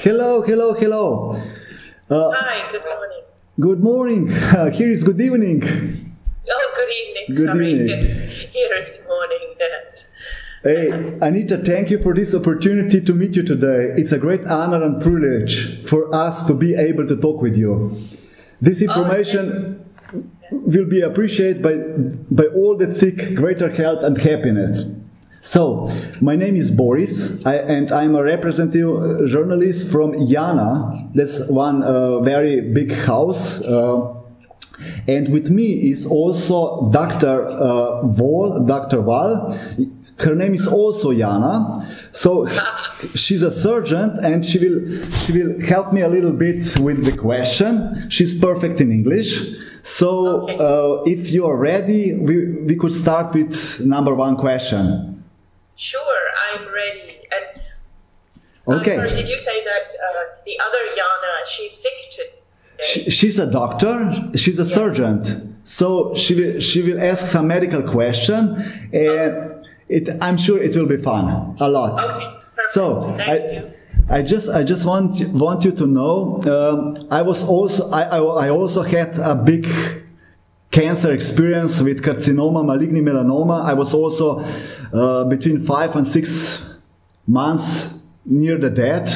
Hello, hello, hello. Hi, good morning. Good morning. Here is good evening. Oh, good evening. Good Sorry, evening. here it's morning. Yes. Hey, Anita, thank you for this opportunity to meet you today. It's a great honor and privilege for us to be able to talk with you. This information will be appreciated by all that seek greater health and happiness. So, my name is Boris, and I'm a representative journalist from Jana. That's one very big house. And with me is also Dr. Wahl. Her name is also Jana. So she's a surgeon, and she will help me a little bit with the question. She's perfect in English. So if you are ready, we could start with number one question. Sure, I'm ready. And Okay. sorry, did you say that the other Jana, she's sick today? She's a doctor. She's a surgeon. So she will ask some medical question, and I'm sure it will be fun, a lot. Okay, perfect. So Thank you. I just want you to know. I also had a big cancer experience with carcinoma, malignant melanoma. I was also between 5 and 6 months near the death.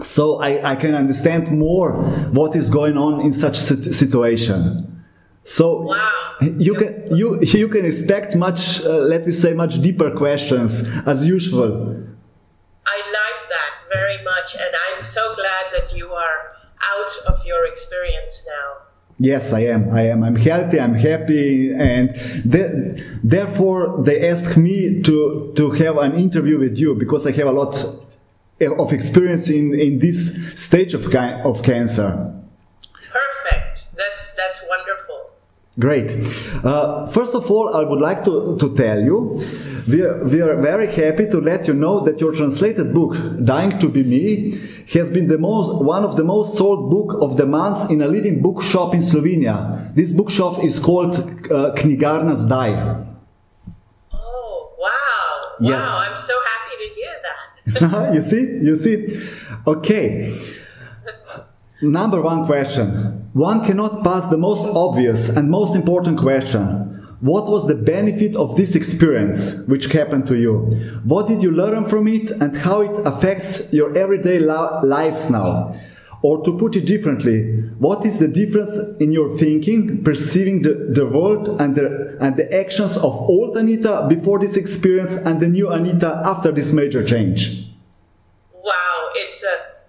So I can understand more what is going on in such situation. So Wow. you can expect much, let me say, much deeper questions as usual. I like that very much, and I'm so glad that you are out of your experience now. Yes, I am. I'm healthy. I'm happy, and therefore they asked me to have an interview with you because I have a lot of experience in this stage of cancer. Perfect. That's wonderful. Great. First of all, I would like to tell you, we are very happy to let you know that your translated book, Dying to Be Me, has been one of the most sold book of the month in a leading bookshop in Slovenia. This bookshop is called Knjigarna Zdaj. Oh, wow. Yes. Wow, I'm so happy to hear that. You see? Okay. Number one question. One cannot pass the most obvious and most important question. What was the benefit of this experience which happened to you? What did you learn from it, and how it affects your everyday lives now? Or to put it differently, what is the difference in your thinking, perceiving the world and the actions of old Anita before this experience and the new Anita after this major change? Wow,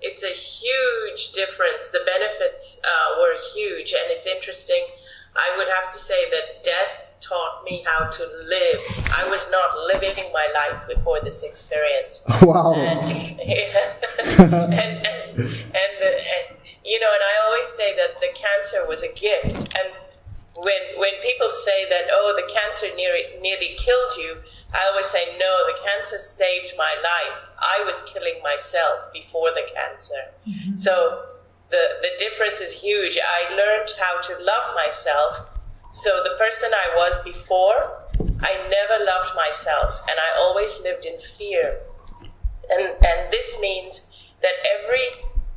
it's a huge difference. The benefits were huge, and it's interesting. I would have to say that death taught me how to live. I was not living my life before this experience. Wow. And you know, and I always say that the cancer was a gift. And when people say that, oh, the cancer nearly killed you, I always say, no, the cancer saved my life. I was killing myself before the cancer. Mm-hmm. So the difference is huge. I learned how to love myself. So the person I was before, I never loved myself, and I always lived in fear. And this means that every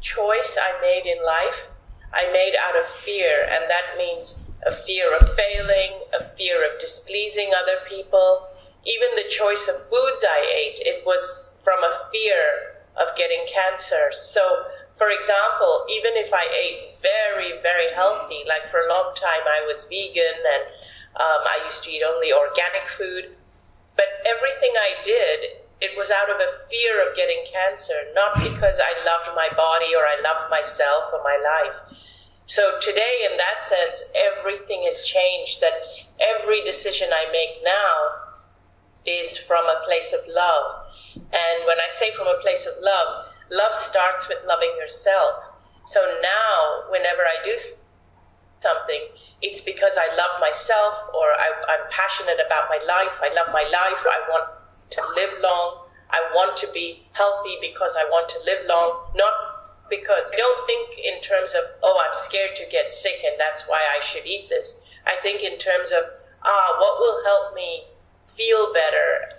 choice I made in life, I made out of fear, and that means a fear of failing, a fear of displeasing other people. Even the choice of foods I ate, it was from a fear of getting cancer. So, for example, even if I ate very, very healthy, like for a long time I was vegan and I used to eat only organic food, but everything I did, it was out of a fear of getting cancer, not because I loved my body or I loved myself or my life. So today, in that sense, everything has changed, that every decision I make now is from a place of love. And when I say from a place of love, love starts with loving yourself. So now, whenever I do something, it's because I love myself, or I'm passionate about my life. I love my life. I want to live long. I want to be healthy because I want to live long, not because I don't think in terms of, oh, I'm scared to get sick and that's why I should eat this. I think in terms of, what will help me feel better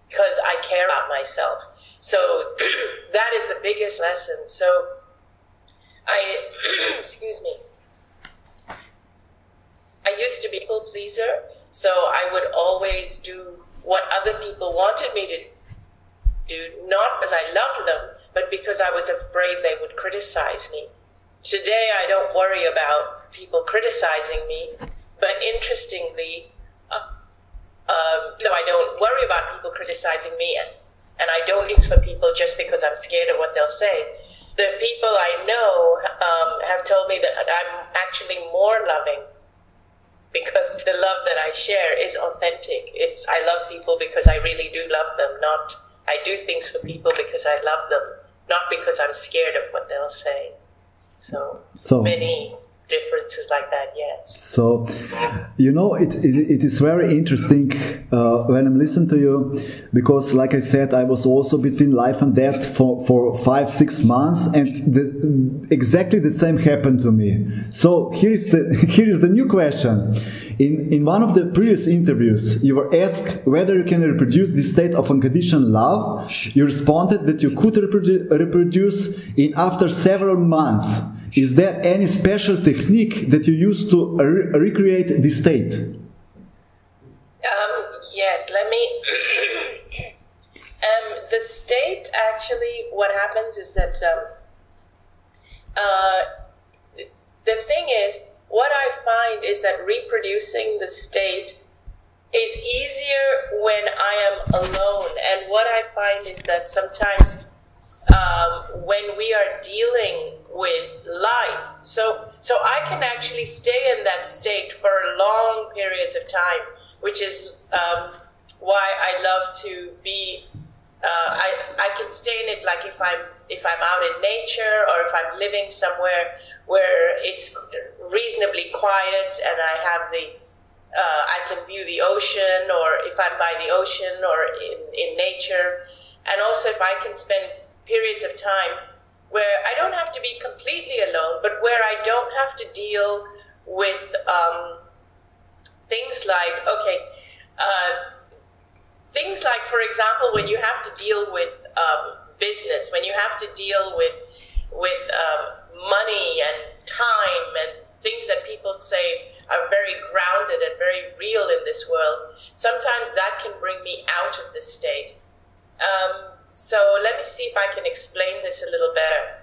because I care about myself. So that is the biggest lesson. So excuse me. I used to be a people pleaser, so I would always do what other people wanted me to do, not because I loved them, but because I was afraid they would criticize me. Today, I don't worry about people criticizing me, but interestingly, I don't worry about people criticizing me, and I don't do things for people just because I'm scared of what they'll say. The people I know have told me that I'm actually more loving because the love that I share is authentic. I love people because I really do love them, not I do things for people because I love them, not because I'm scared of what they'll say. So many differences like that, yes. So, it is very interesting when I'm listening to you, because like I said, I was also between life and death for 5-6 months, and exactly the same happened to me. So here is the new question. In one of the previous interviews, you were asked whether you can reproduce this state of unconditional love. You responded that you could reproduce in after several months. Is there any special technique that you use to recreate this state? Yes, let me... the state, actually, what happens is that... the thing is, what I find is that reproducing the state is easier when I am alone. And what I find is that sometimes when we are dealing with life, so I can actually stay in that state for long periods of time, which is why I love to be. I can stay in it, like if I'm out in nature, or if I'm living somewhere where it's reasonably quiet and I have I can view the ocean, or if I'm by the ocean or in nature, and also if I can spend periods of time where I don't have to be completely alone, but where I don't have to deal with things like, for example, when you have to deal with business, when you have to deal with money and time and things that people say are very grounded and very real in this world, sometimes that can bring me out of this state. So let me see if I can explain this a little better.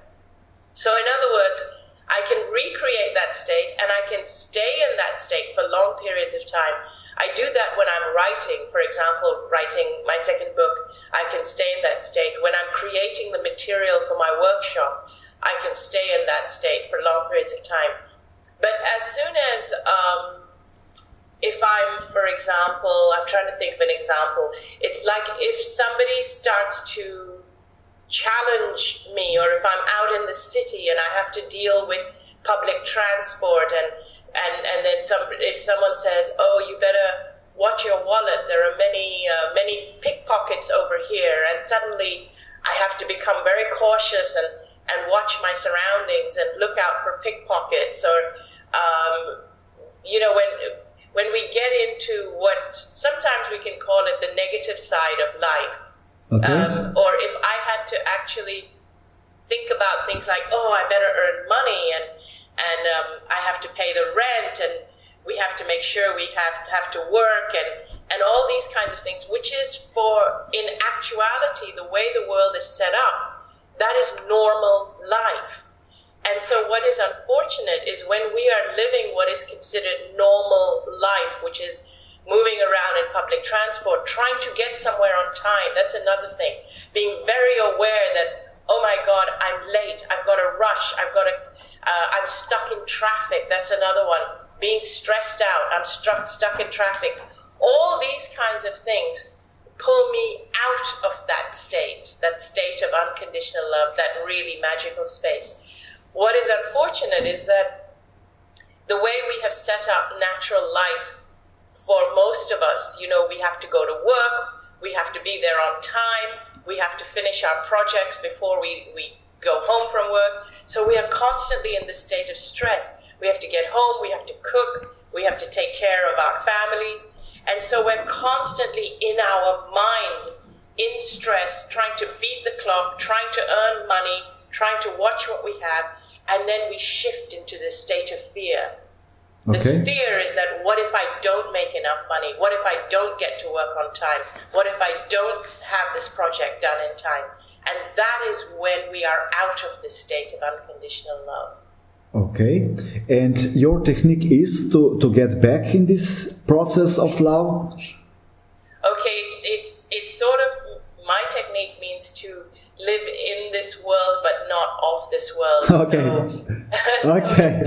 So in other words, I can recreate that state and I can stay in that state for long periods of time. I do that when I'm writing, for example, writing my second book, I can stay in that state. When I'm creating the material for my workshop, I can stay in that state for long periods of time. But as soon as, if I'm, for example, I'm trying to think of an example, it's like if somebody starts to challenge me, or if I'm out in the city and I have to deal with public transport, and then if someone says, oh, you better watch your wallet, there are many pickpockets over here, and suddenly I have to become very cautious and watch my surroundings and look out for pickpockets, or when we get into what sometimes we can call it the negative side of life, or if I had to actually think about things like, oh, I better earn money, and I have to pay the rent, and we have to make sure we have to work, and all these kinds of things, which is in actuality, the way the world is set up, that is normal life. And so what is unfortunate is when we are living what is considered normal life, which is moving around in public transport, trying to get somewhere on time, that's another thing. Being very aware that, oh my God, I'm late, I've got to rush, I'm stuck in traffic, that's another one. Being stressed out, I'm stuck in traffic. All these kinds of things pull me out of that state of unconditional love, that really magical space. What is unfortunate is that the way we have set up natural life for most of us, we have to go to work, we have to be there on time, we have to finish our projects before we go home from work. So we are constantly in this state of stress. We have to get home, we have to cook, we have to take care of our families. And so we're constantly in our mind, in stress, trying to beat the clock, trying to earn money, trying to watch what we have, and then we shift into this state of fear. This fear is that, what if I don't make enough money? What if I don't get to work on time? What if I don't have this project done in time? And that is when we are out of this state of unconditional love. Okay. And your technique is to get back in this process of love? Okay, it's sort of, my technique means to live in this world but not of this world. Okay. So Okay.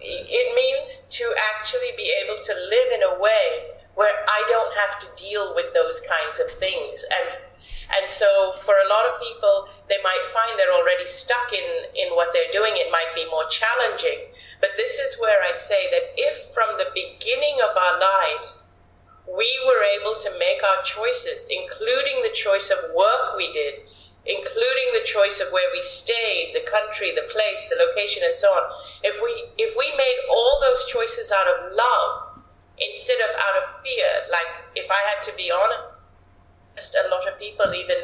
It means to actually be able to live in a way where I don't have to deal with those kinds of things. And so for a lot of people, they might find they're already stuck in what they're doing. It might be more challenging. But this is where I say that if from the beginning of our lives, we were able to make our choices, including the choice of work we did, including the choice of where we stayed, the country, the place, the location, and so on. If we made all those choices out of love instead of out of fear, like if I had to be honest, a lot of people even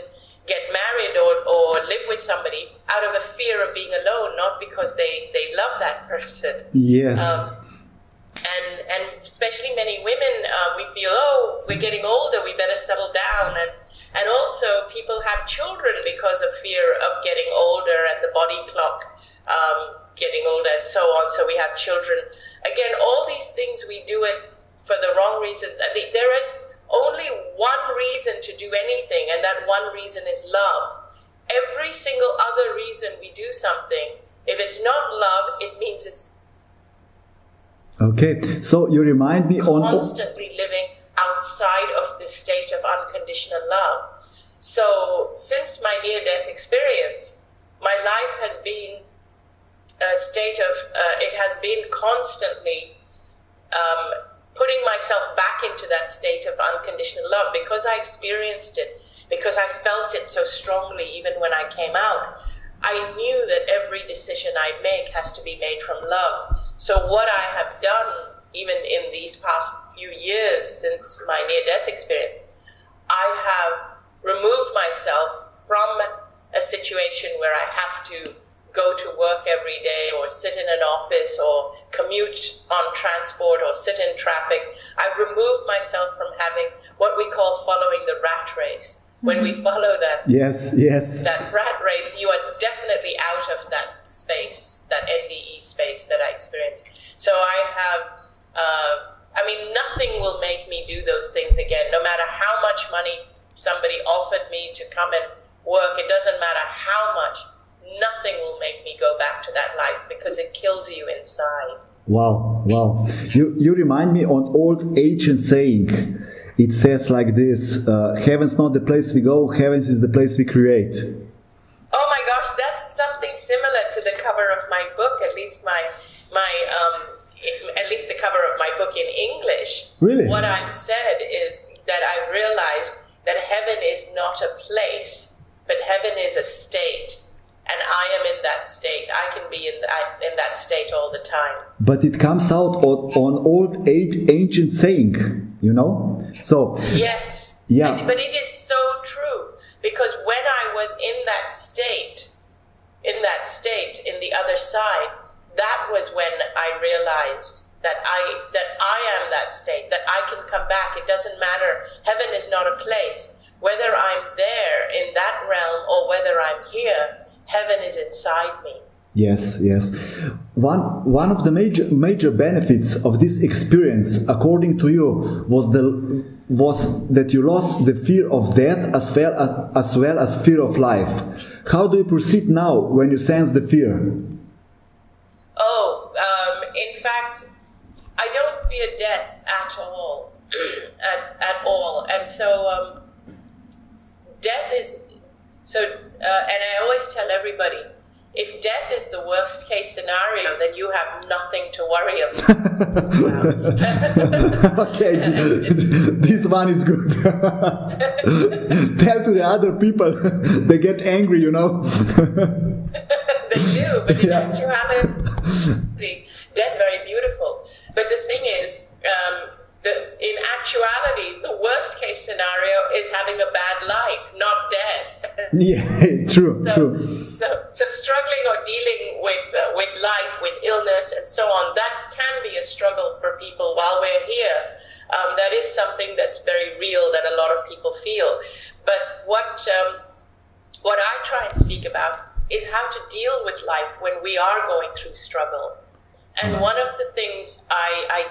get married or live with somebody out of a fear of being alone, not because they love that person. Yes. And especially many women, we feel, oh, we're getting older, we better settle down. And also people have children because of fear of getting older and the body clock getting older and so on. So we have children. Again, all these things, we do it for the wrong reasons. And there is only one reason to do anything, and that one reason is love. Every single other reason we do something, if it's not love, it means it's okay. So you remind me on constantly living outside of this state of unconditional love. So since my near-death experience, my life has been a state of, it has been constantly putting myself back into that state of unconditional love because I experienced it, because I felt it so strongly even when I came out. I knew that every decision I make has to be made from love. So what I have done, even in these past few years since my near-death experience, I have removed myself from a situation where I have to go to work every day or sit in an office or commute on transport or sit in traffic. I've removed myself from having what we call following the rat race. When we follow that, that rat race, you are definitely out of that space, that NDE space that I experienced. So I have, nothing will make me do those things again. No matter how much money somebody offered me to come and work, it doesn't matter how much, nothing will make me go back to that life because it kills you inside. Wow. You remind me on old ancient saying. It says like this, heaven's not the place we go, heavens is the place we create. Oh my gosh, that's something similar to the cover of my book, at least at least the cover of my book in English. Really? What I've said is that I realized that heaven is not a place, but heaven is a state. And I am in that state. I can be in that state all the time. But it comes out on old ancient saying, you know? So yes. Yeah. But it is so true. Because when I was in that state, in the other side, that was when I realized that I am that state, that I can come back. It doesn't matter. Heaven is not a place. Whether I'm there in that realm or whether I'm here, heaven is inside me. Yes. One of the major benefits of this experience, according to you, was that you lost the fear of death as well as fear of life. How do you proceed now when you sense the fear? In fact, I don't fear death at all, at all, and so death is. So, and I always tell everybody, if death is the worst case scenario, then you have nothing to worry about. Okay, this one is good. Tell to the other people, they get angry, you know. They do, but in actuality, death very beautiful. But the thing is, in actuality, the worst case scenario is having a bad life, not death. Yeah, true, true. So struggling or dealing with life, with illness, and so on, that can be a struggle for people while we're here. That is something that's very real that a lot of people feel. But what I try and speak about is how to deal with life when we are going through struggle. And one of the things I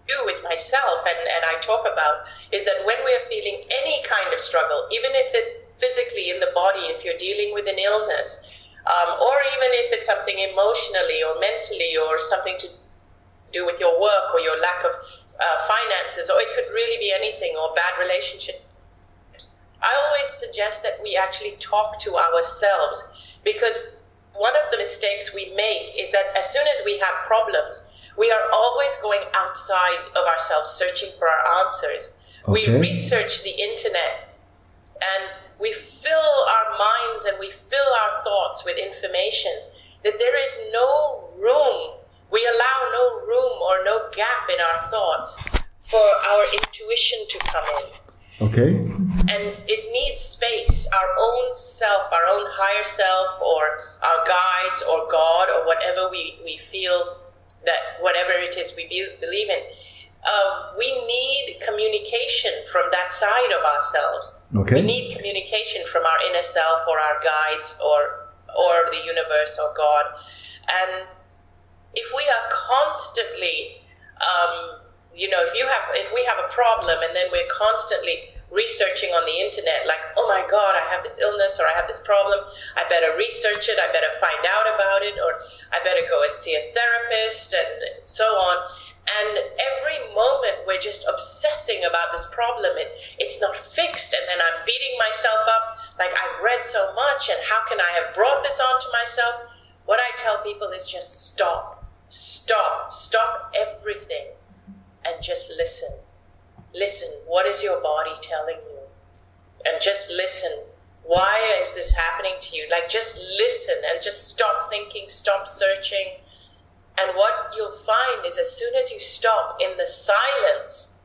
do with myself and I talk about is that when we're feeling any kind of struggle, even if it's physically in the body, if you're dealing with an illness, or even if it's something emotionally or mentally or something to do with your work or your lack of finances, or it could really be anything, or bad relationships, I always suggest that we actually talk to ourselves, because one of the mistakes we make is that as soon as we have problems, we are always going outside of ourselves, searching for our answers. Okay. We research the internet, and we fill our minds and we fill our thoughts with information that there is no room. We allow no room or no gap in our thoughts for our intuition to come in. Okay. And it needs space, our own self, our own higher self, or our guides, or God, or whatever we feel that whatever it is we believe in, we need communication from that side of ourselves. Okay. We need communication from our inner self, or our guides, or the universe, or God. And if we are constantly, if we have a problem and then we're constantly researching on the internet, like, oh my God, I have this illness or I have this problem, I better research it, I better find out about it, or I better go and see a therapist, and so on. And every moment we're just obsessing about this problem, and it's not fixed, and then I'm beating myself up, like, I've read so much, and how can I have brought this on to myself? What I tell people is just stop everything, and just listen. Listen, what is your body telling you? And just listen. Why is this happening to you? Like, just listen and just stop thinking, stop searching. And what you'll find is as soon as you stop in the silence,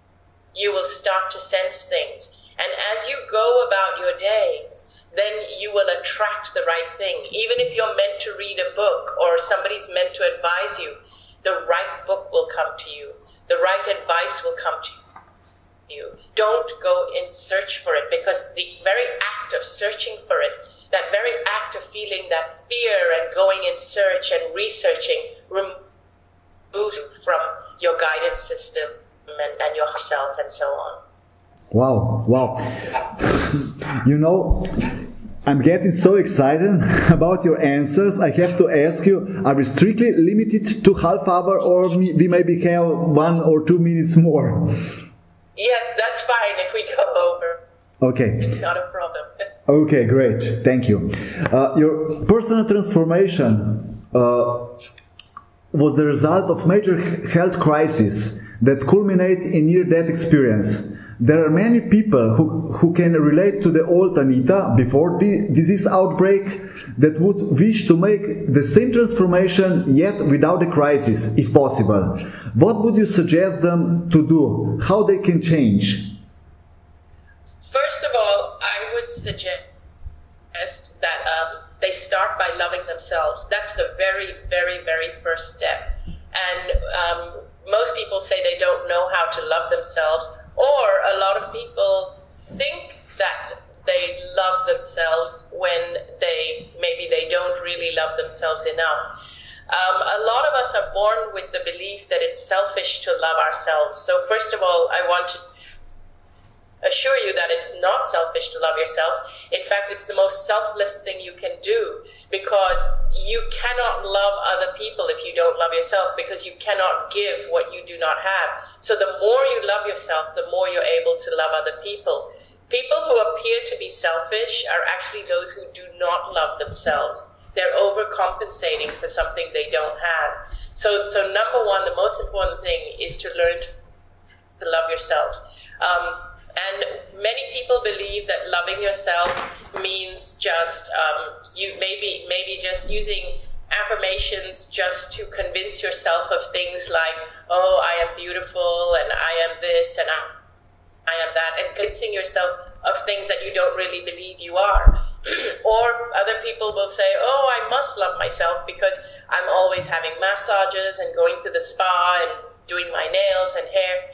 you will start to sense things. And as you go about your day, then you will attract the right thing. Even if you're meant to read a book or somebody's meant to advise you, the right book will come to you. The right advice will come to you. Don't go in search for it, because the very act of searching for it, that very act of feeling that fear and going in search and researching, removes you from your guidance system and yourself and so on. Wow. I'm getting so excited about your answers. I have to ask you, are we strictly limited to half hour, or we maybe have 1 or 2 minutes more? Yes, that's fine if we go over. Okay. It's not a problem. Okay, great. Thank you. Your personal transformation was the result of major health crisis that culminate in near-death experience. There are many people who can relate to the old Anita before the disease outbreak that would wish to make the same transformation, yet without the crisis, if possible. What would you suggest them to do? How they can change? First of all, I would suggest that they start by loving themselves. That's the very, very, very first step. And most people say they don't know how to love themselves, or a lot of people think that they love themselves when maybe they don't really love themselves enough. A lot of us are born with the belief that it's selfish to love ourselves. So first of all, I want to assure you that it's not selfish to love yourself. In fact, it's the most selfless thing you can do, because you cannot love other people if you don't love yourself, because you cannot give what you do not have. So the more you love yourself, the more you're able to love other people. People who appear to be selfish are actually those who do not love themselves. They're overcompensating for something they don't have. So number one, the most important thing is to learn to love yourself. And many people believe that loving yourself means just you maybe just using affirmations just to convince yourself of things like, oh, I am beautiful and I am this and I am that, and convincing yourself of things that you don't really believe you are. Or other people will say, oh, I must love myself because I'm always having massages and going to the spa and doing my nails and hair.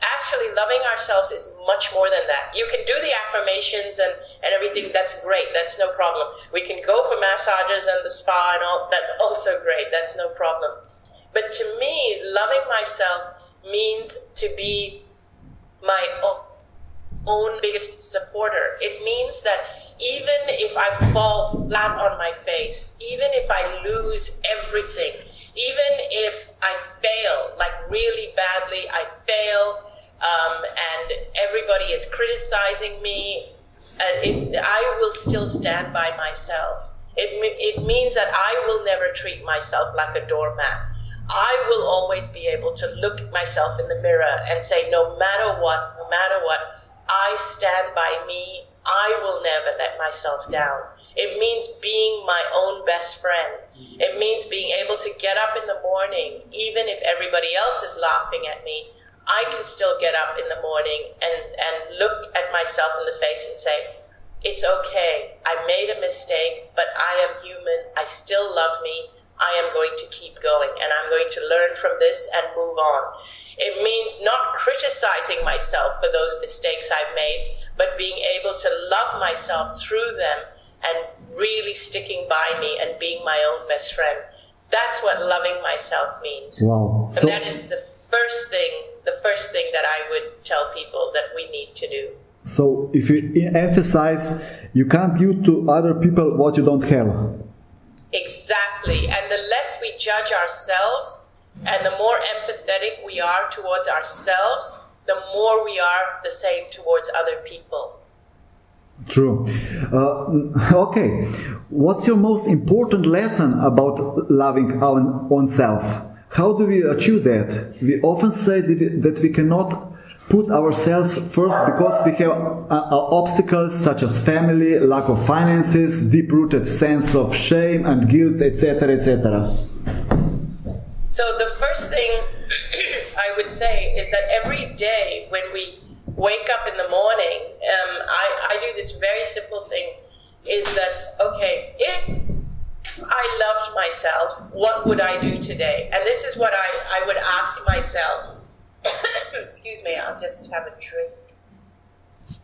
Actually, loving ourselves is much more than that. You can do the affirmations and everything. That's great. That's no problem. We can go for massages and the spa and all. That's also great. That's no problem. But to me, loving myself means to be my own biggest supporter. It means that even if I fall flat on my face, even if I lose everything, even if I fail, like really badly, I fail, and everybody is criticizing me, I will still stand by myself. It means that I will never treat myself like a doormat. I will always be able to look at myself in the mirror and say, no matter what, I stand by me. I will never let myself down. It means being my own best friend. It means being able to get up in the morning, even if everybody else is laughing at me. I can still get up in the morning and look at myself in the face and say, it's okay. I made a mistake, but I am human. I still love me. I am going to keep going, and I'm going to learn from this and move on. It means not criticizing myself for those mistakes I've made, but being able to love myself through them and really sticking by me and being my own best friend. That's what loving myself means. Wow. And that is the first thing that I would tell people that we need to do. So if you emphasize, you can't give to other people what you don't have. Exactly. And the less we judge ourselves and the more empathetic we are towards ourselves, the more we are the same towards other people. True. Okay. What's your most important lesson about loving our own self? How do we achieve that? We often say that we cannot put ourselves first because we have obstacles such as family, lack of finances, deep-rooted sense of shame and guilt, etc., etc. So the first thing I would say is that every day when we wake up in the morning, I do this very simple thing, is that, okay, if I loved myself, what would I do today? And this is what I would ask myself. Excuse me, I'll just have a drink.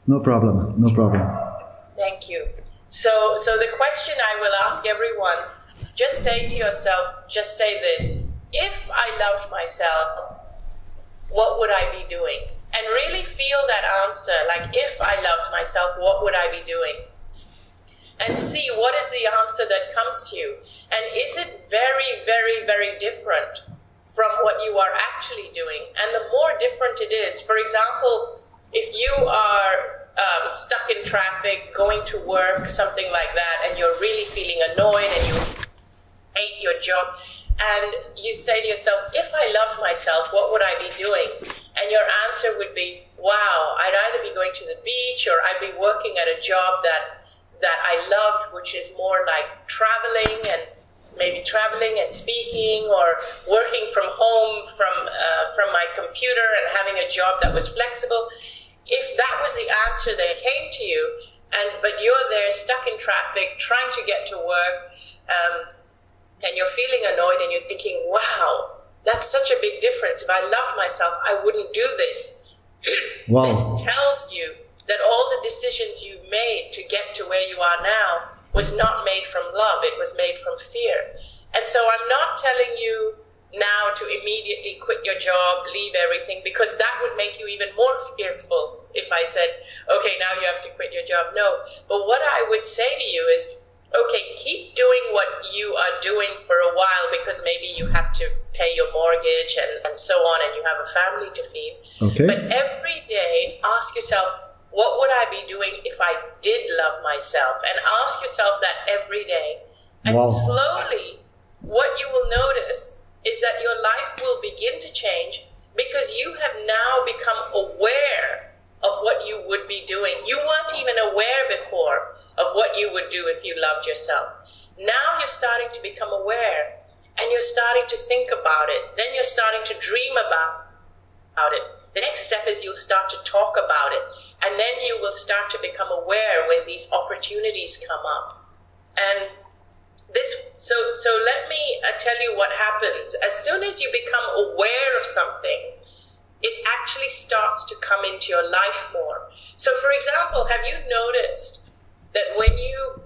No problem, no problem. Thank you. So the question I will ask everyone, just say to yourself, just say this: if I loved myself, what would I be doing? And really feel that answer, like, if I loved myself, what would I be doing? And see what is the answer that comes to you. And is it very, very, very different from what you are actually doing? And the more different it is, for example, if you are stuck in traffic, going to work, something like that, and you're really feeling annoyed and you hate your job, and you say to yourself, if I loved myself, what would I be doing? And your answer would be, wow, I'd either be going to the beach or I'd be working at a job that I loved, which is more like traveling and speaking, or working from home from my computer and having a job that was flexible. If that was the answer that came to you, but you're there stuck in traffic trying to get to work, and you're feeling annoyed and you're thinking, wow, that's such a big difference. If I loved myself, I wouldn't do this. Wow. This tells you that all the decisions you made to get to where you are now was not made from love, it was made from fear. And so I'm not telling you now to immediately quit your job, leave everything, because that would make you even more fearful if I said, okay, now you have to quit your job. No, but what I would say to you is, okay, keep doing what you are doing for a while, because maybe you have to pay your mortgage and so on, and you have a family to feed. Okay. But every day, ask yourself, what would I be doing if I did love myself? And ask yourself that every day. And Wow. slowly, what you will notice is that your life will begin to change, because you have now become aware of what you would be doing. You weren't even aware before of what you would do if you loved yourself. Now you're starting to become aware, and you're starting to think about it. Then you're starting to dream about it. The next step is you'll start to talk about it. And then you will start to become aware when these opportunities come up. And so let me tell you what happens. As soon as you become aware of something, it actually starts to come into your life more. So for example, have you noticed that when you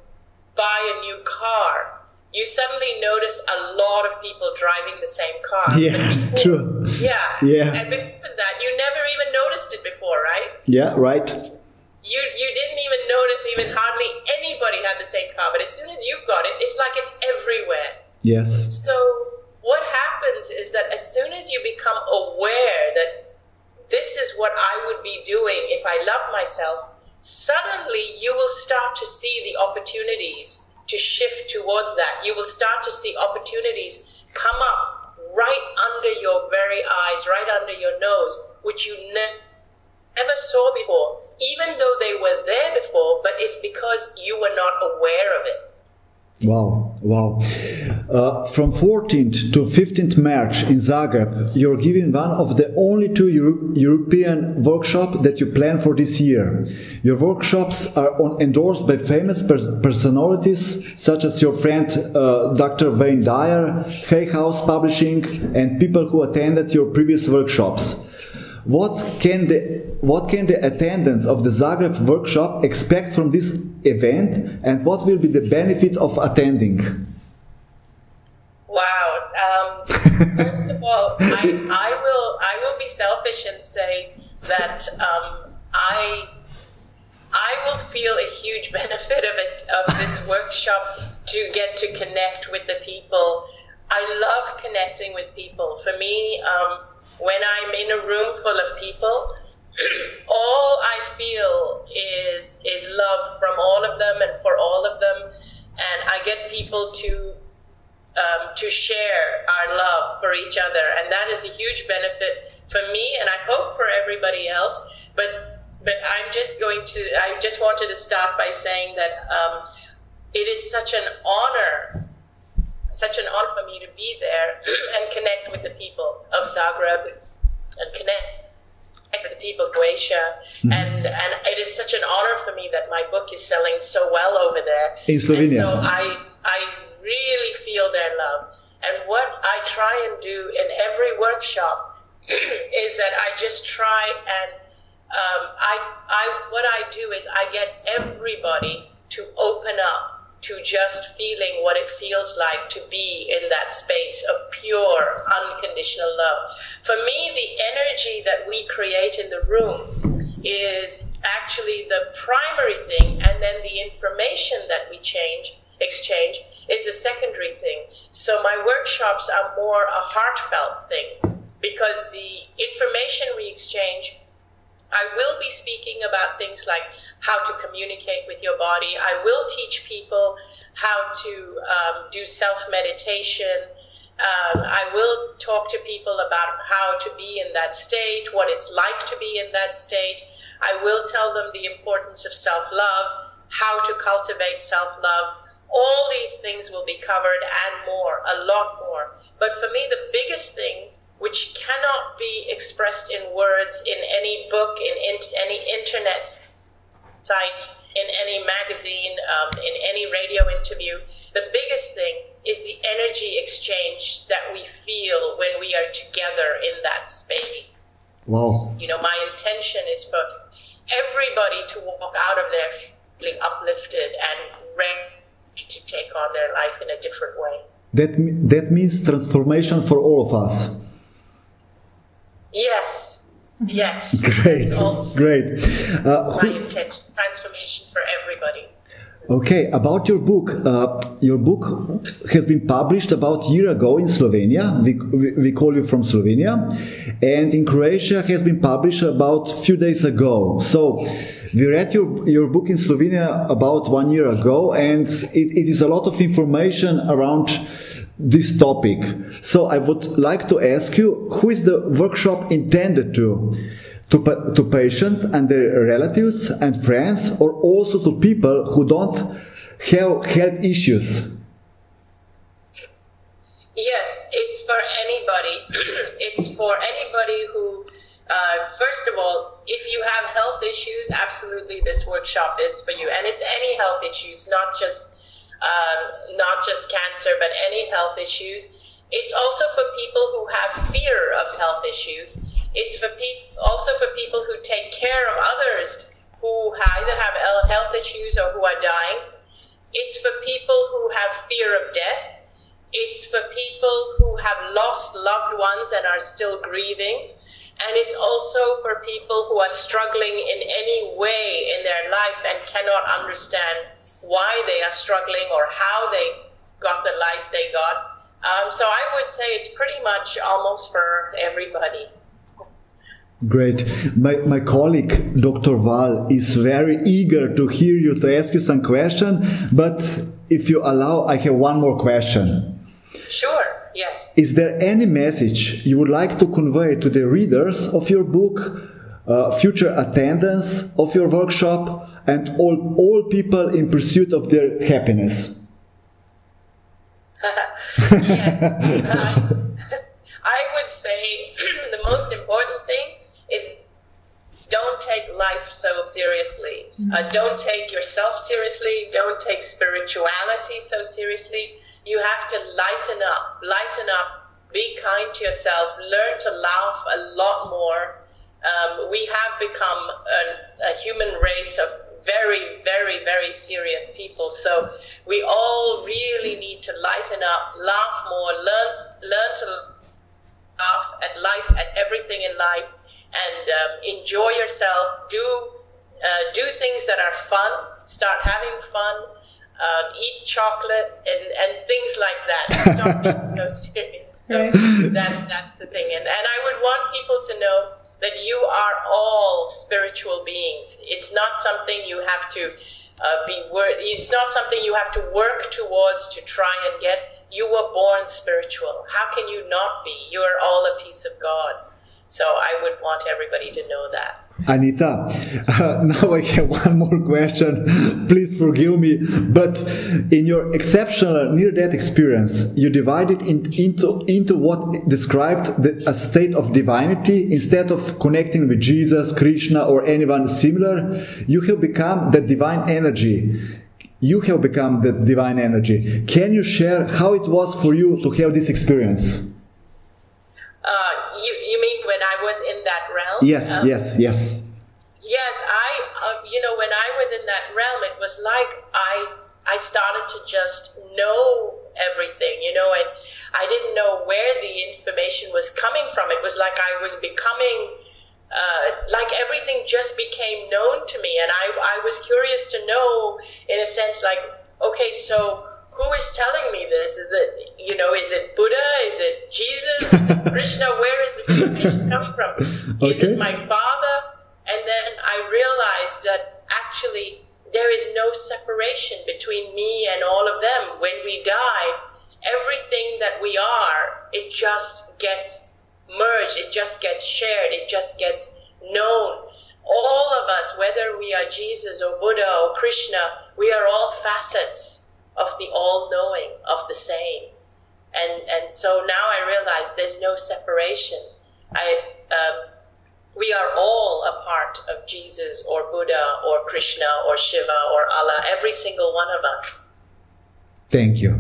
buy a new car, you suddenly notice a lot of people driving the same car? Yeah, true. Yeah. Yeah. And before that, you never even noticed it before, right? Yeah, right. You didn't even notice even hardly anybody had the same car. But as soon as you've got it, it's like it's everywhere. Yes. So what happens is that as soon as you become aware that this is what I would be doing if I love myself, suddenly you will start to see the opportunities to shift towards that. You will start to see opportunities come up right under your very eyes, right under your nose, which you never saw before, even though they were there before, but it's because you were not aware of it. Wow, wow. From 14th to 15th March in Zagreb, you're giving one of the only two European workshops that you plan for this year. Your workshops are endorsed by famous personalities such as your friend Dr. Wayne Dyer, Hay House Publishing, and people who attended your previous workshops. What can the attendants of the Zagreb workshop expect from this event, and what will be the benefit of attending? Wow. First of all, I will be selfish and say that I will feel a huge benefit of this workshop to get to connect with the people. I love connecting with people. For me, when I'm in a room full of people, all I feel is love from all of them and for all of them, and I get people to share our love for each other, and that is a huge benefit for me, and I hope for everybody else. But I just wanted to start by saying that it is such an honor for me to be there and connect with the people of Zagreb and connect with the people of Croatia. Mm-hmm. And it is such an honor for me that my book is selling so well over there. In Slovenia. And so I really feel their love. And what I try and do in every workshop is that I just try and what I do is I get everybody to open up to just feeling what it feels like to be in that space of pure, unconditional love. For me, the energy that we create in the room is actually the primary thing, and then the information that we exchange is the secondary thing. So my workshops are more a heartfelt thing, because the information we exchange, I will be speaking about things like how to communicate with your body. I will teach people how to do self-meditation. I will talk to people about how to be in that state, what it's like to be in that state. I will tell them the importance of self-love, how to cultivate self-love. All these things will be covered and more, a lot more. But for me, the biggest thing, which cannot be expressed in words, in any book, in any internet site, in any magazine, in any radio interview, the biggest thing is the energy exchange that we feel when we are together in that space. Wow. You know, my intention is for everybody to walk out of there feeling uplifted and ready to take on their life in a different way. That means transformation for all of us. Yes. Yes. Great. Great. My intention, transformation for everybody. Okay, about your book. Your book has been published about a year ago in Slovenia. We call you from Slovenia. And in Croatia has been published about a few days ago. So we read your book in Slovenia about 1 year ago, and it is a lot of information around this topic. So I would like to ask you, who is the workshop intended to patients and their relatives and friends, or also to people who don't have health issues? Yes, it's for anybody. It's for anybody who, first of all, if you have health issues, absolutely this workshop is for you. And it's any health issues, not just cancer, but any health issues. It's also for people who have fear of health issues. It's for also for people who take care of others who either have health issues or who are dying. It's for people who have fear of death. It's for people who have lost loved ones and are still grieving. And it's also for people who are struggling in any way in their life and cannot understand why they are struggling or how they got the life they got. So I would say it's pretty much almost for everybody. Great. My colleague, Dr. Wahl, is very eager to hear you, to ask you some question, but if you allow, I have one more question. Sure, yes. Is there any message you would like to convey to the readers of your book, future attendants of your workshop, and all people in pursuit of their happiness? Yes. I would say the most important thing is don't take life so seriously. Don't take yourself seriously. Don't take spirituality so seriously. You have to lighten up, be kind to yourself, learn to laugh a lot more. We have become a human race of very, very, very serious people. So we all really need to lighten up, laugh more, learn to laugh at life, at everything in life, and enjoy yourself. Do things that are fun. Start having fun. Eat chocolate and things like that. Stop being so serious. So that's the thing. And I would want people to know that you are all spiritual beings. It's not something you have to it's not something you have to work towards to try and get. You were born spiritual. How can you not be? You are all a piece of God. So I would want everybody to know that. Anita, now I have one more question. Please forgive me, but in your exceptional near-death experience, you divided into what described a state of divinity. Instead of connecting with Jesus, Krishna, or anyone similar, you have become the divine energy. You have become the divine energy. Can you share how it was for you to have this experience? You mean when I was in that realm? Yes. Yes, when I was in that realm, it was like I started to just know everything, and I didn't know where the information was coming from. It was like I was becoming, like everything just became known to me, and I was curious to know, in a sense, like, okay, so who is telling me this? Is it Buddha? Is it Jesus? Is it Krishna? Where is this information coming from? Okay. Is it my father? And then I realized that actually there is no separation between me and all of them. When we die, everything that we are, it just gets merged, it just gets shared, it just gets known. All of us, whether we are Jesus or Buddha or Krishna, we are all facets of the all-knowing, of the same. And so now I realize there's no separation. We are all a part of Jesus or Buddha or Krishna or Shiva or Allah, every single one of us. Thank you.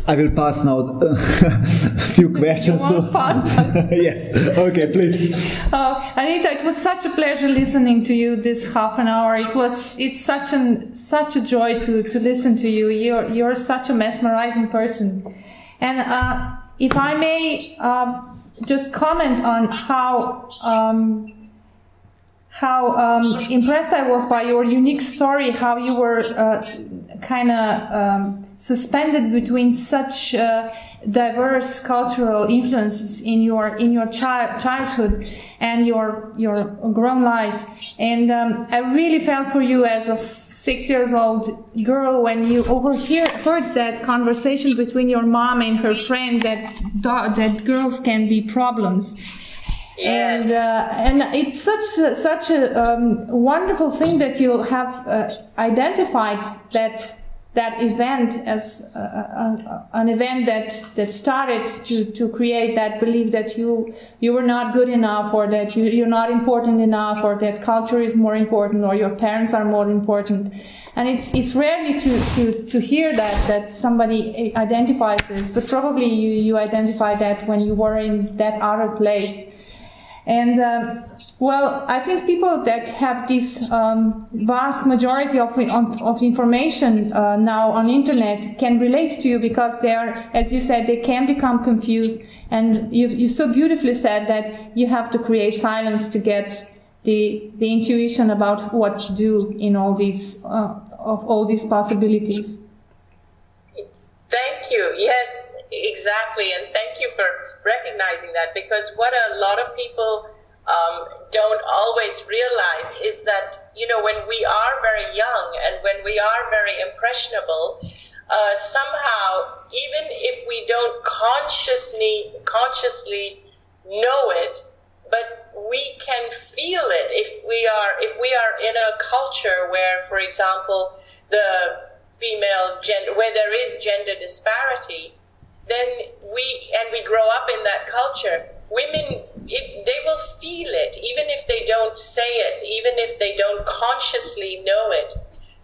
I will pass now a few questions. You won't pass? Yes. Okay, please. Anita, it was such a pleasure listening to you this half an hour. It's such a joy to listen to you. You're such a mesmerizing person. And if I may just comment on how impressed I was by your unique story, how you were kind of suspended between such diverse cultural influences in your childhood and your grown life. And I really felt for you as a 6-year-old girl when you heard that conversation between your mom and her friend that girls can be problems. And it's such a wonderful thing that you have identified that that event as an event that started to create that belief that you were not good enough, or that you're not important enough, or that culture is more important, or your parents are more important. And it's rarely to hear that somebody identifies this, but probably you identified that when you were in that other place. And well, I think people that have this vast majority of information now on internet can relate to you, because they are, as you said, they can become confused. And you so beautifully said that you have to create silence to get the intuition about what to do in all these of all these possibilities. Thank you. Yes, exactly. And thank you for recognizing that, because what a lot of people don't always realize is that, you know, when we are very young and when we are very impressionable, somehow, even if we don't consciously know it, but we can feel it. If we are in a culture where, for example, the female gender, where there is gender disparity, then we grow up in that culture, women, they will feel it, even if they don't say it, even if they don't consciously know it.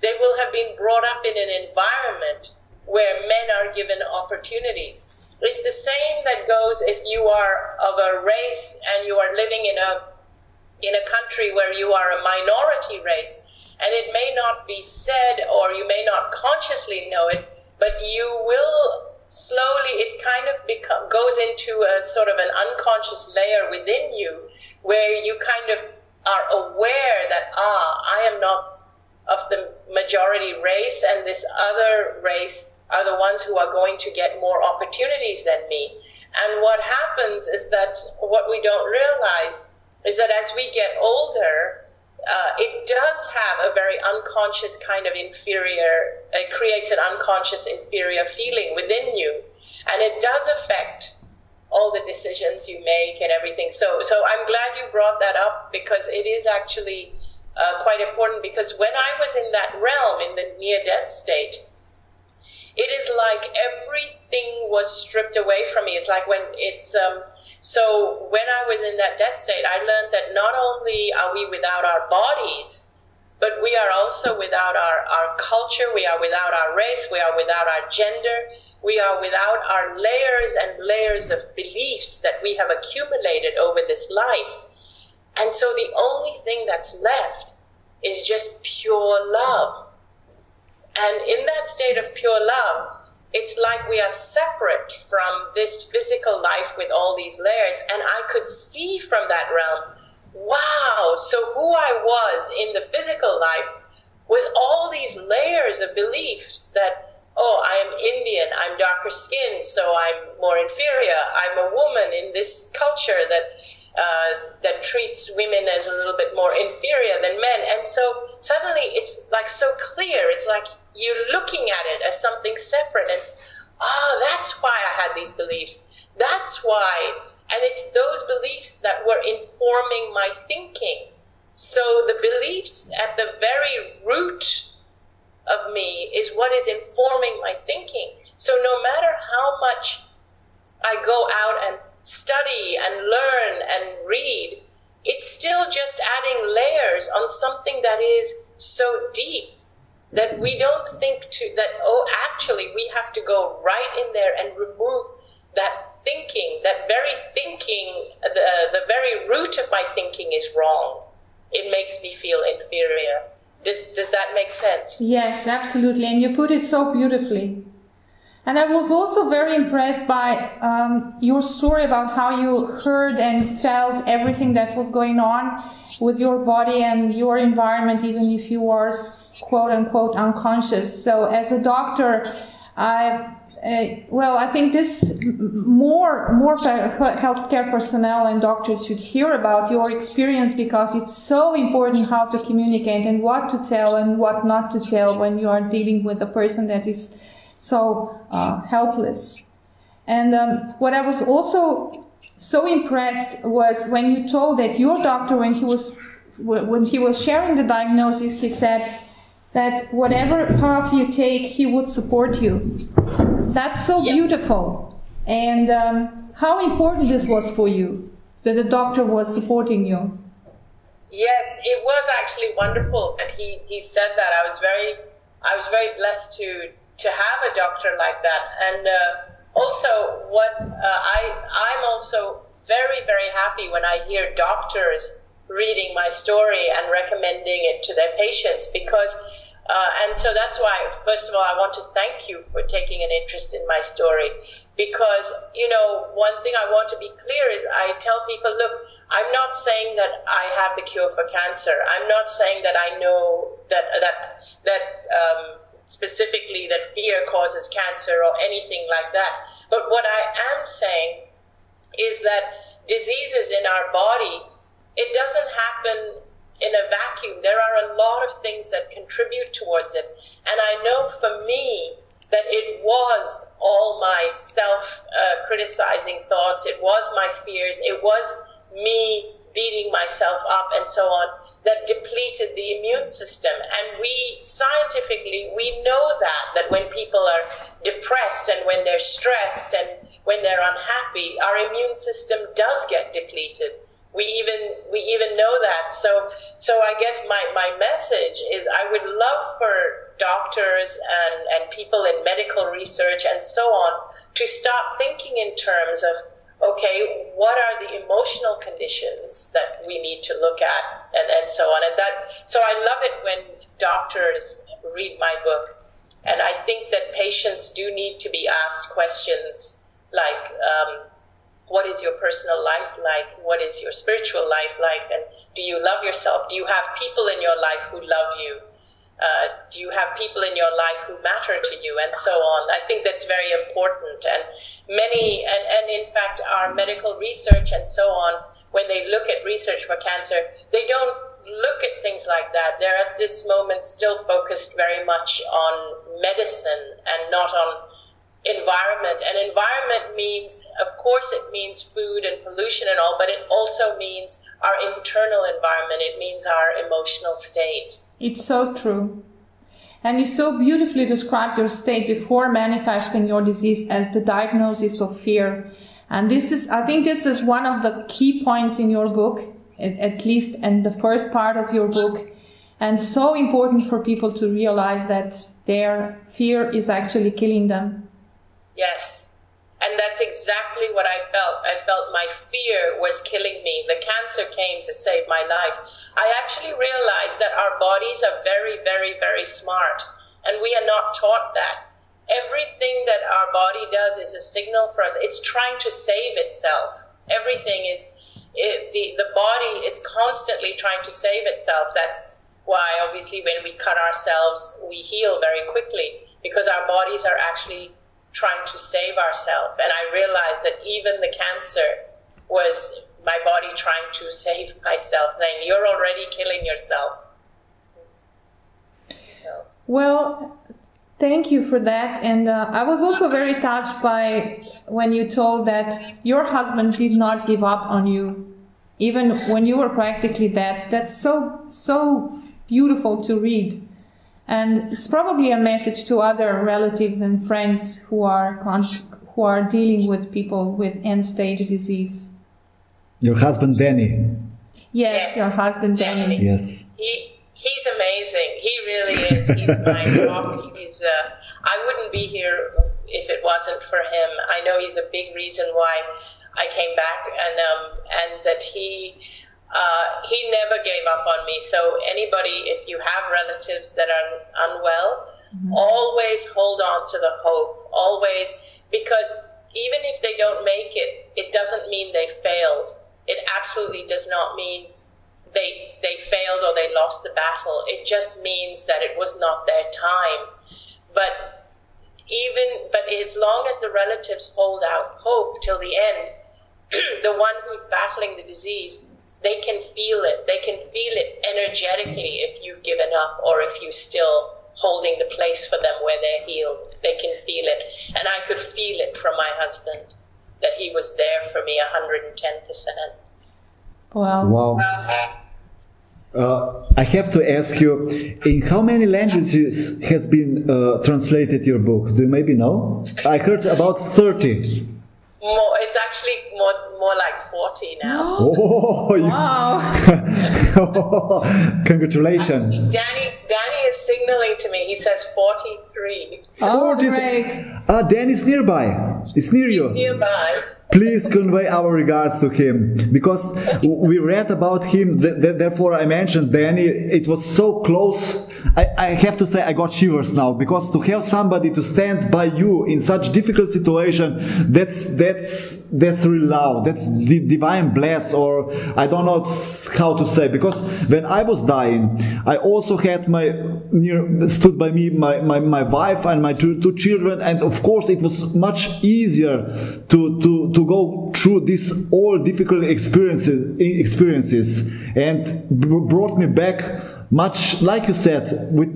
They will have been brought up in an environment where men are given opportunities. It's the same that goes if you are of a race and you are living in a country where you are a minority race, and it may not be said, or you may not consciously know it, but you will slowly, it kind of goes into a sort of an unconscious layer within you, where you kind of are aware that, I am not of the majority race, and this other race are the ones who are going to get more opportunities than me. And what happens is that what we don't realize is that as we get older, it does have a very unconscious kind of inferior, it creates an unconscious inferior feeling within you. And it does affect all the decisions you make and everything. So I'm glad you brought that up, because it is actually quite important, because when I was in that realm, in the near-death state, it is like everything was stripped away from me. It's like when it's, so when I was in that death state, I learned that not only are we without our bodies, but we are also without our culture, we are without our race, we are without our gender, we are without our layers and layers of beliefs that we have accumulated over this life. And so the only thing that's left is just pure love. And in that state of pure love, it's like we are separate from this physical life with all these layers. And I could see from that realm, wow, so who I was in the physical life was all these layers of beliefs that, oh, I am Indian, I'm darker skinned, so I'm more inferior. I'm a woman in this culture that treats women as a little bit more inferior than men. And so suddenly it's like so clear. It's like you're looking at it as something separate. And that's why I had these beliefs. That's why. And it's those beliefs that were informing my thinking. So the beliefs at the very root of me is what is informing my thinking. So no matter how much I go out and study and learn and read, it's still just adding layers on something that is so deep that we don't think that, oh, actually we have to go right in there and remove that thinking, that very thinking, the very root of my thinking is wrong. It makes me feel inferior. Does that make sense? Yes, absolutely. And you put it so beautifully. And I was also very impressed by your story about how you heard and felt everything that was going on with your body and your environment, even if you were quote unquote unconscious. So as a doctor, I think this more healthcare personnel and doctors should hear about your experience, because it's so important how to communicate and what to tell and what not to tell when you are dealing with a person that is so helpless. And what I was also so impressed was when you told that your doctor, when he was sharing the diagnosis, he said, that whatever path you take, he would support you. That's so beautiful. And how important this was for you, that the doctor was supporting you? Yes, it was actually wonderful that he said that. I was very blessed to have a doctor like that. And also, I'm also very, very happy when I hear doctors reading my story and recommending it to their patients, because and so that's why, first of all, I want to thank you for taking an interest in my story, because, you know, one thing I want to be clear is I tell people, look, I'm not saying that I have the cure for cancer. I'm not saying that I know that specifically that fear causes cancer or anything like that. But what I am saying is that diseases in our body, it doesn't happen in a vacuum. There are a lot of things that contribute towards it. And I know for me that it was all my self-criticizing thoughts. It was my fears. It was me beating myself up and so on that depleted the immune system. And we scientifically, we know that when people are depressed and when they're stressed and when they're unhappy, our immune system does get depleted. We even know that. So I guess my message is I would love for doctors and people in medical research and so on to start thinking in terms of, okay, what are the emotional conditions that we need to look at and so on. And so I love it when doctors read my book. And I think that patients do need to be asked questions like, what is your personal life like? What is your spiritual life like? And do you love yourself? Do you have people in your life who love you? Do you have people in your life who matter to you? And so on. I think that's very important. And and in fact, our medical research and so on, when they look at research for cancer, they don't look at things like that. They're at this moment still focused very much on medicine and not on environment. And environment means, of course, it means food and pollution and all, but it also means our internal environment. It means our emotional state. It's so true. And you so beautifully described your state before manifesting your disease as the diagnosis of fear. And I think this is one of the key points in your book, at least in the first part of your book. And so important for people to realize that their fear is actually killing them. Yes, and that's exactly what I felt. I felt my fear was killing me. The cancer came to save my life. I actually realized that our bodies are very, very, very smart, and we are not taught that. Everything that our body does is a signal for us. It's trying to save itself. Everything is, the body is constantly trying to save itself. That's why, obviously, when we cut ourselves, we heal very quickly, because our bodies are actually trying to save ourselves. And I realized that even the cancer was my body trying to save myself, saying, you're already killing yourself. So. Well, thank you for that. And I was also very touched by when you told that your husband did not give up on you, even when you were practically dead. That's so beautiful to read. And it's probably a message to other relatives and friends who are dealing with people with end-stage disease. Your husband, Vene. Yes, your husband, Vene. Yes. He's amazing. He really is. He's my rock. I wouldn't be here if it wasn't for him. I know he's a big reason why I came back, and that he never gave up on me. So anybody, if you have relatives that are unwell, always hold on to the hope. Always, because even if they don't make it, it doesn't mean they failed. It absolutely does not mean they failed or they lost the battle. It just means that it was not their time. But as long as the relatives hold out hope till the end, the one who's battling the disease, they can feel it. They can feel it energetically if you've given up or if you're still holding the place for them where they're healed. They can feel it. And I could feel it from my husband, that he was there for me 110%. Wow. I have to ask you, in how many languages has been translated your book? Do you maybe know? I heard about 30. More, it's actually more like 40 now. Oh, Wow. Congratulations. Danny is signaling to me. He says 43. Oh, 40. great. Dan is nearby. It's near you. He's nearby. Please convey our regards to him, because we read about him, therefore I mentioned Danny. It was so close. I have to say I got shivers now, because to have somebody to stand by you in such difficult situation, that's real love. That's the divine bless, or I don't know how to say, because when I was dying, I also had stood by me my wife and my two children, and of course it was much easier to go through these all difficult experiences and brought me back much, like you said, with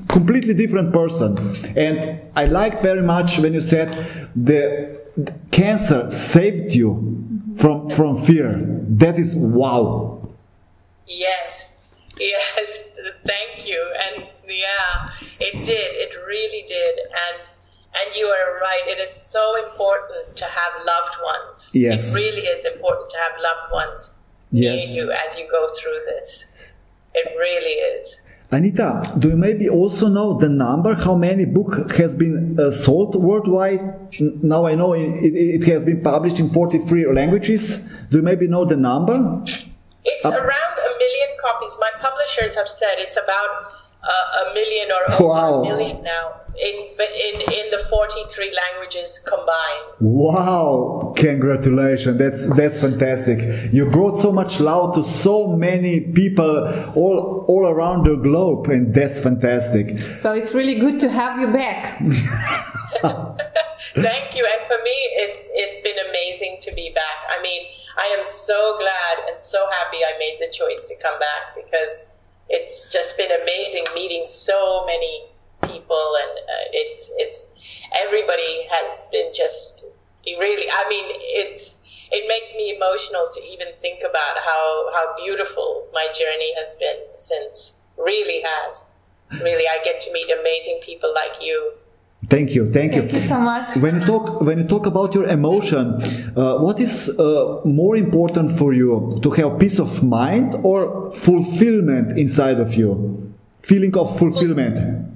completely different person. And I liked very much when you said the cancer saved you from fear. That is wow. Yes, thank you. And yeah, it did. It really did. And you are right. It is so important to have loved ones. Yes. It really is important to have loved ones Yes. near you as you go through this. It really is. Anita, do you maybe also know the number, how many book has been sold worldwide? Now I know it has been published in 43 languages. Do you maybe know the number? It's around 1 million copies. My publishers have said it's about 1 million or over Wow. 1 million now, but in the 43 languages combined. Wow! Congratulations! That's fantastic. You brought so much love to so many people all around the globe, and that's fantastic. So it's really good to have you back. Thank you. And for me, it's been amazing to be back. I mean, I am so glad and so happy I made the choice to come back, because it's just been amazing meeting so many people, and it's everybody has been just really, I mean, it makes me emotional to even think about how beautiful my journey has been since. Really has. Really, I get to meet amazing people like you. Thank you. Thank you so much. When you talk about your emotion, what is more important for you, to have peace of mind or fulfillment inside of you? Feeling of fulfillment.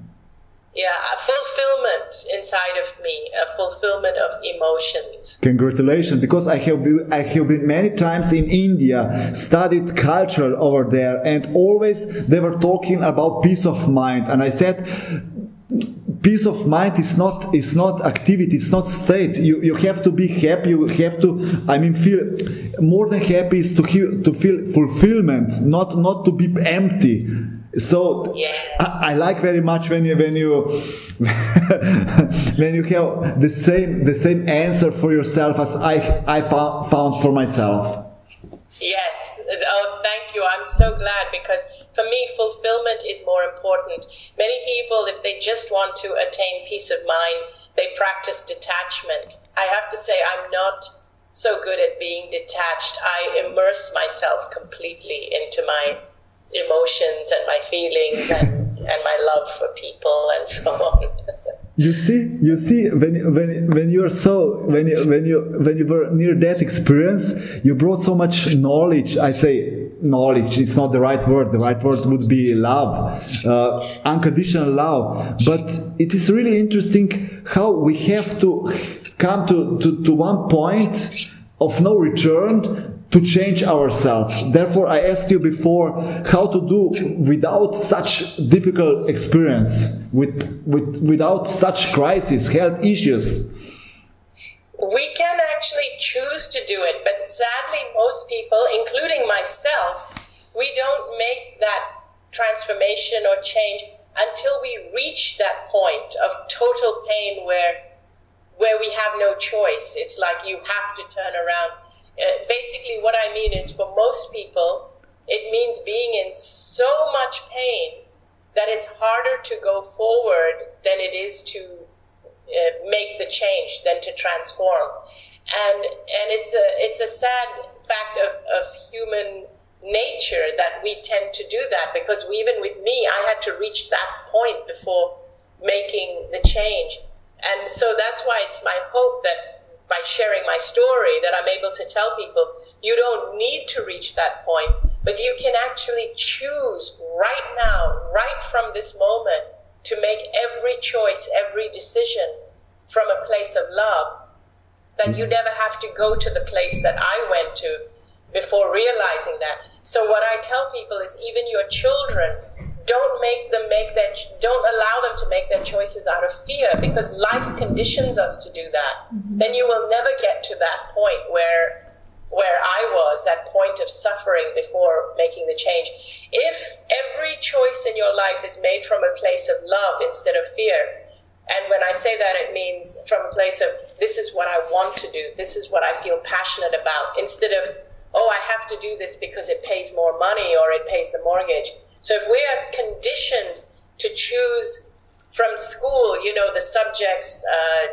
Yeah, a fulfillment inside of me, a fulfillment of emotions. Congratulations, because I have been many times in India, studied culture over there, and always they were talking about peace of mind, and I said, peace of mind is not activity, it's not state. You have to be happy. You have to, feel more than happy is to feel fulfillment, not to be empty. So yeah. I like very much when you when you have the same answer for yourself as I found for myself. Yes. Oh, thank you. I'm so glad, because for me, fulfillment is more important. Many people, if they just want to attain peace of mind, they practice detachment. I have to say, I'm not so good at being detached. I immerse myself completely into my emotions and my feelings and my love for people and so on. You see, when you were near that experience, you brought so much knowledge. I say knowledge, it's not the right word. The right word would be love, unconditional love. But it is really interesting how we have to come to one point of no return to change ourselves. Therefore, I asked you before how to do without such difficult experience, without such crisis, health issues. We can actually choose to do it, but sadly, most people, including myself, we don't make that transformation or change until we reach that point of total pain where we have no choice. It's like you have to turn around. Basically, what I mean is, for most people, it means being in so much pain that it's harder to go forward than it is to make the change, than to transform. And it's a sad fact of human nature that we tend to do that, because even with me, I had to reach that point before making the change. And so that's why it's my hope that by sharing my story that I'm able to tell people, you don't need to reach that point, but you can actually choose right now, right from this moment, to make every choice, every decision from a place of love, that you never have to go to the place that I went to before realizing that. So what I tell people is, even your children, don't allow them to make their choices out of fear, because life conditions us to do that. Then you will never get to that point where I was, that point of suffering before making the change. If every choice in your life is made from a place of love instead of fear, and when I say that, it means from a place of, this is what I want to do, this is what I feel passionate about, instead of, oh, I have to do this because it pays more money or it pays the mortgage. So if we are conditioned to choose from school, the subjects,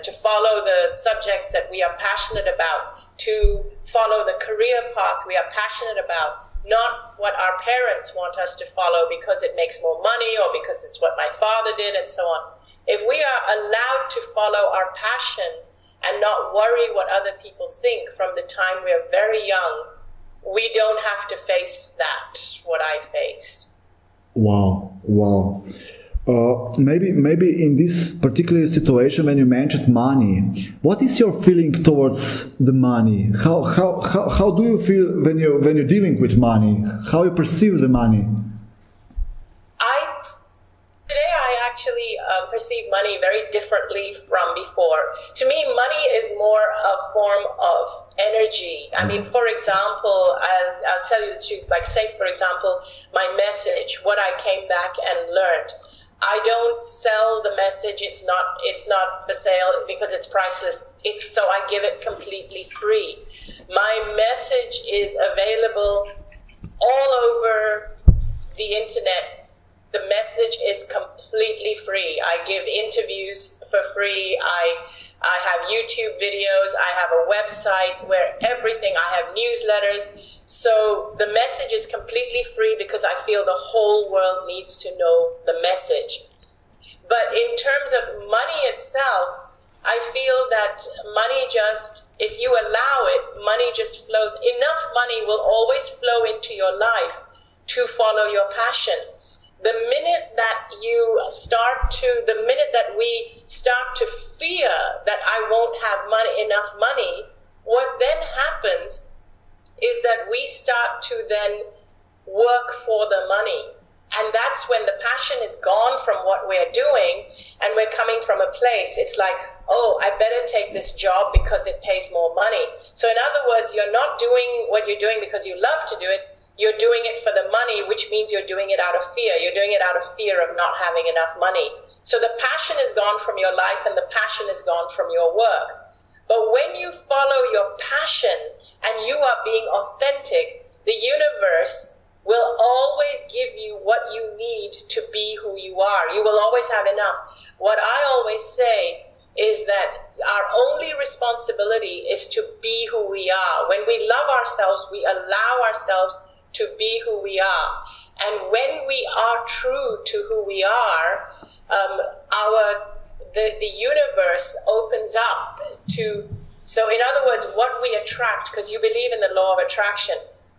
to follow the subjects that we are passionate about, to follow the career path we are passionate about, not what our parents want us to follow because it makes more money or because it's what my father did and so on. If we are allowed to follow our passion and not worry what other people think from the time we are very young, we don't have to face that, what I faced. Wow. Maybe in this particular situation, when you mentioned money, what is your feeling towards the money? How do you feel when you're dealing with money? How you perceive the money? Today I actually perceive money very differently from before. To me, money is more a form of energy. I mean, for example, I'll tell you the truth. Like, say, for example, my message, what I came back and learned. I don't sell the message. It's not for sale because it's priceless. So I give it completely free. My message is available all over the internet. The message is completely free. I give interviews for free. I have YouTube videos. I have a website where everything, I have newsletters. So the message is completely free because I feel the whole world needs to know the message. But in terms of money itself, I feel that money just, if you allow it, money just flows. Enough money will always flow into your life to follow your passion. The minute that we start to fear that I won't have enough money, what then happens is that we start to then work for the money. And that's when the passion is gone from what we're doing and we're coming from a place. It's like, oh, I better take this job because it pays more money. So in other words, you're not doing what you're doing because you love to do it. You're doing it for the money, which means you're doing it out of fear. You're doing it out of fear of not having enough money. So the passion is gone from your life and the passion is gone from your work. But when you follow your passion and you are being authentic, the universe will always give you what you need to be who you are. You will always have enough. What I always say is that our only responsibility is to be who we are. When we love ourselves, we allow ourselves to be who we are. And when we are true to who we are, the universe opens up to, so in other words, what we attract, because you believe in the law of attraction,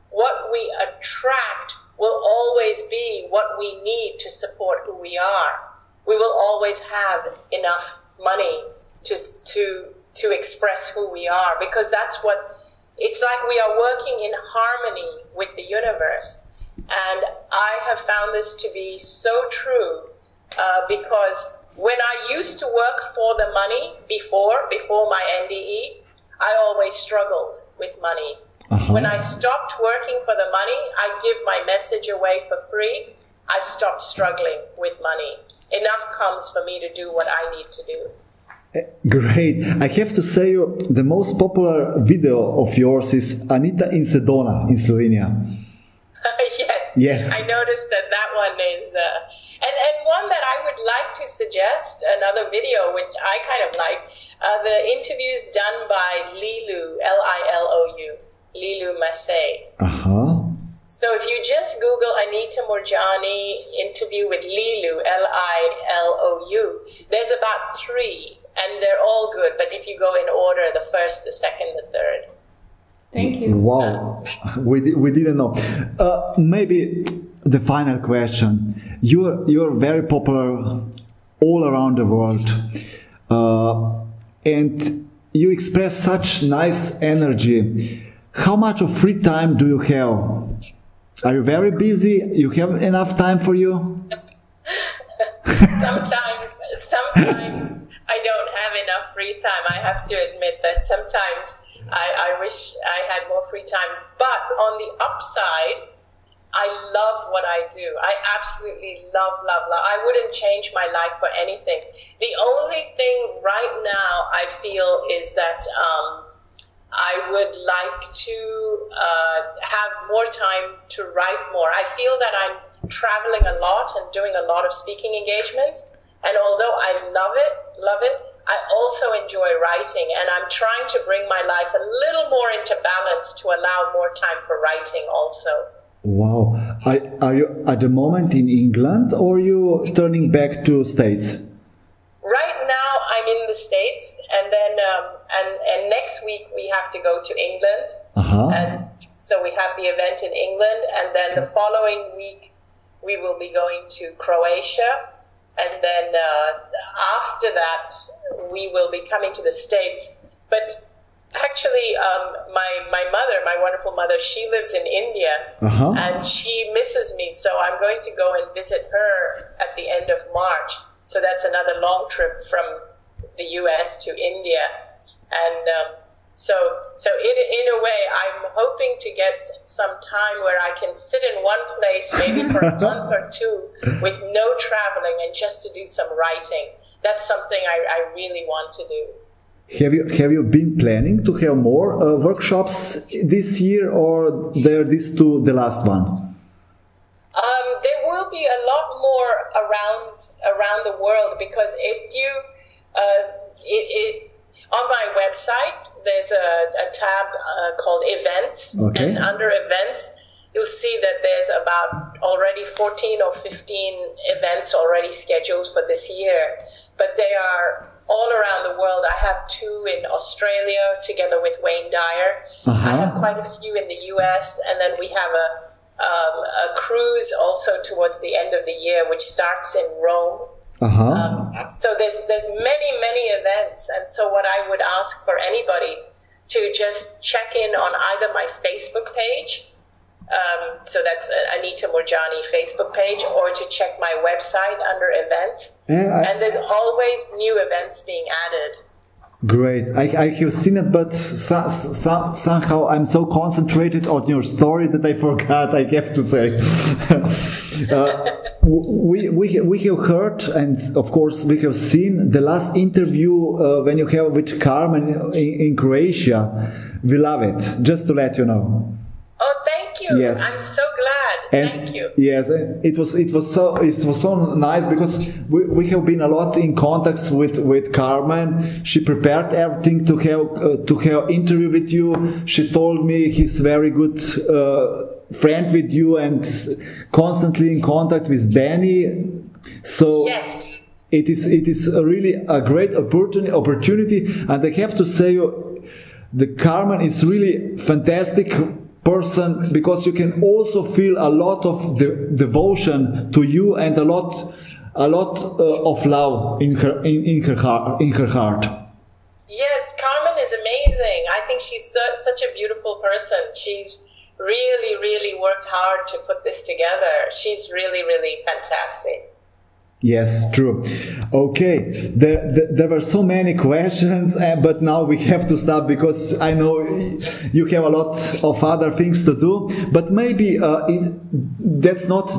what we attract will always be what we need to support who we are. We will always have enough money to express who we are, because that's what, it's like we are working in harmony with the universe. And I have found this to be so true, because when I used to work for the money before my NDE, I always struggled with money. When I stopped working for the money, I give my message away for free. I've stopped struggling with money. Enough comes for me to do what I need to do. Great. I have to say, the most popular video of yours is Anita in Sedona in Slovenia. Yes. I noticed that one is... And one that I would like to suggest, another video, which I kind of like, the interviews done by Lilu, L-I-L-O-U, Lilu Masay. So if you just Google Anita Moorjani interview with Lilu, Lilou, there's about 3, and they're all good. But if you go in order, the first, the second, the third. Thank you. Wow, we didn't know. Maybe the final question. You're very popular all around the world, and you express such nice energy. How much of free time do you have? Are you very busy? You have enough time for you? Sometimes I don't have enough free time. I have to admit that sometimes I wish I had more free time. But on the upside, I love what I do. I absolutely love. I wouldn't change my life for anything. The only thing right now I feel is that I would like to have more time to write more. I feel that I'm traveling a lot and doing a lot of speaking engagements. And although I love it, I also enjoy writing. And I'm trying to bring my life a little more into balance to allow more time for writing also. Wow. Are you at the moment in England, or are you turning back to States? Right now I'm in the States, and then and next week we have to go to England. And so we have the event in England, and then the following week we will be going to Croatia, and then after that we will be coming to the States. But actually my mother, my wonderful mother, she lives in India, and she misses me, so I'm going to go and visit her at the end of March. So that's another long trip from the US to India. And so in a way, I'm hoping to get some time where I can sit in one place maybe for a month or 2 with no traveling and just to do some writing. That's something I really want to do. Have you been planning to have more workshops this year, or they're these 2 the last one? There will be a lot more around the world, because if you on my website there's a tab called events, and under events you'll see that there's about already 14 or 15 events already scheduled for this year, but they are all around the world. I have 2 in Australia together with Wayne Dyer. I have quite a few in the US, and then we have a cruise also towards the end of the year, which starts in Rome. So there's many events, and so what I would ask for anybody to just check in on either my Facebook page, so that's Anita Moorjani Facebook page, or to check my website under events. And there's always new events being added. Great. I have seen it, but somehow I'm so concentrated on your story that I forgot, I have to say. We have heard, and of course we have seen the last interview when you have with Carmen in Croatia. We love it, just to let you know. Oh, thank you. Yes. I'm so glad. Thank you. Yes, it was so nice, because we have been a lot in contacts with Carmen. She prepared everything to have interview with you. She told me he's very good friend with you and constantly in contact with Danny. So yes. it is really a great opportunity, and I have to say, the Carmen is really fantastic person, because you can also feel a lot of devotion to you and a lot of love in her heart. Yes, Carmen is amazing. I think she's such a beautiful person. She's really worked hard to put this together. She's really fantastic. Yes, true. Okay, there were so many questions, but now we have to stop, because I know you have a lot of other things to do. But maybe that's not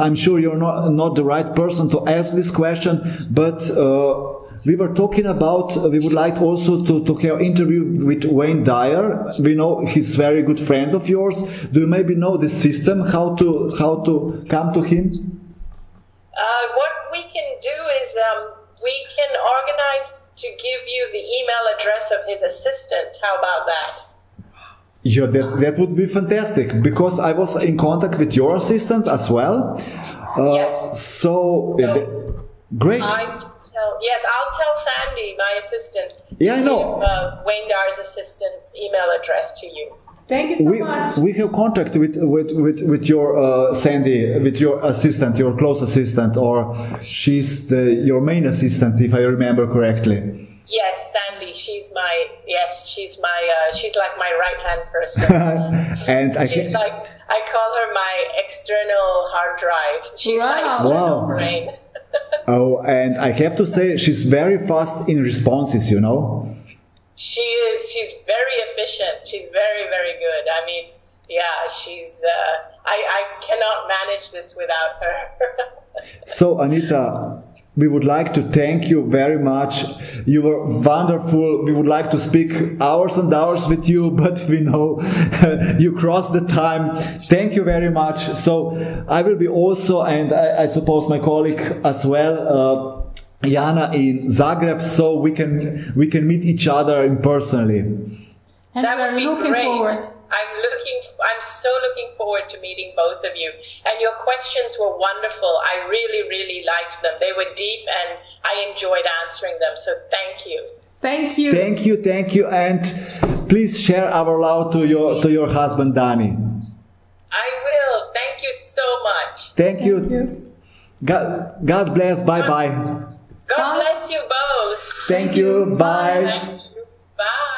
I'm sure you're not the right person to ask this question. But we were talking about, we would like also to have interview with Wayne Dyer. We know he's a very good friend of yours. Do you maybe know the system how to come to him? What we can do is we can organize to give you the email address of his assistant. How about that? Yeah, that would be fantastic, because I was in contact with your assistant as well. Yes. So, great. Yes, I'll tell Sandy, my assistant. Yeah, I know. Wayne Dar's assistant's email address to you. Thank you so much. We have contact with your Sandy, with your assistant, your close assistant, or she's your main assistant, if I remember correctly. Yes, Sandy. She's like my right-hand person. And I call her my external hard drive. She's my external brain. Oh, and I have to say, she's very fast in responses, you know. She is. She's very efficient. She's very, very good. I mean, yeah, she's. I cannot manage this without her. So, Anita, we would like to thank you very much. You were wonderful. We would like to speak hours and hours with you, but we know you crossed the time. Thank you very much. So I will be also, and I suppose my colleague as well, Jana, in Zagreb, so we can meet each other in personally. And that would be looking great. forward. I'm so looking forward to meeting both of you. And your questions were wonderful. I really, really liked them. They were deep and I enjoyed answering them. So thank you. Thank you. Thank you, thank you. And please share our love to your husband, Dani. I will. Thank you so much. Thank you. God bless. Bye-bye. God bless you both. Thank you. Bye. Thank you. Bye.